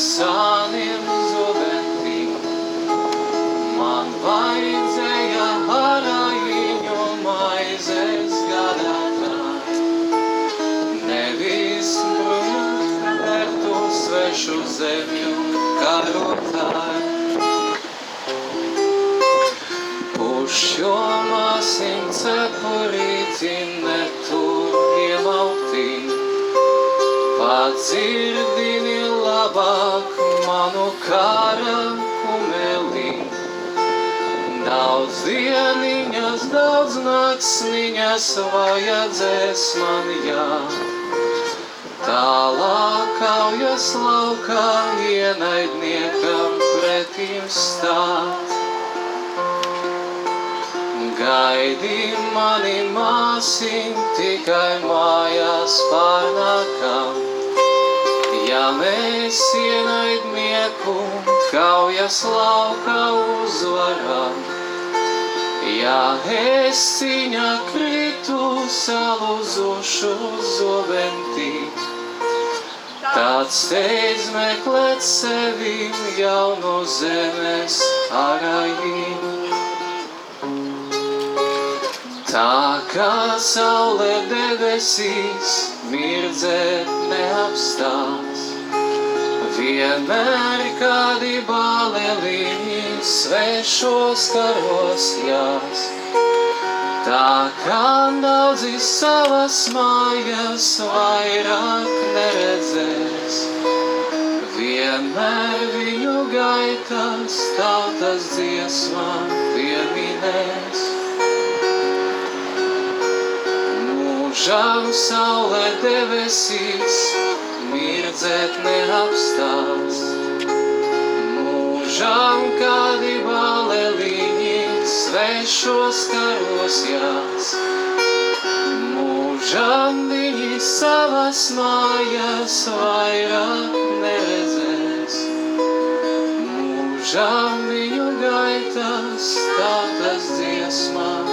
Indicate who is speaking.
Speaker 1: sāniem zobentiem. Man vajadzēja harajiņu maizes gādātāji, nevis bruņu svešu zemju karotāji. Pušķo māsim cepurīti netur iemautī, padzirdini labāk manu kara kumelī. Daudz dieniņas, daudz naktsniņas vajadzēs man, jā. Tālāk kaujas laukā ienaidniekam pretīm stāt. Gaidi mani māsiņ, tikai mājās pārnākam. Ja mēs ienaidnieku kaujas laukā uzvaram, ja es ciņā kritu saluzušu zobentī, tad steidz meklēt sevi jaunu zemes arajīm. Tā kā saule debesīs mirdzēt neapstās, vienmēr kādi bāleliņi svešos karos jās. Tā kā daudzi savas mājas vairāk neredzēs, vienmēr viņu gaitās tautas dziesmā pieminēs. Mūžam saule debesīs mirdzēt neapstās, mūžam kādi bāleliņi svešos karos jās. Mūžam viņi savas mājas vairāk neredzēs, mūžam viņu gaitās tautas dziesmā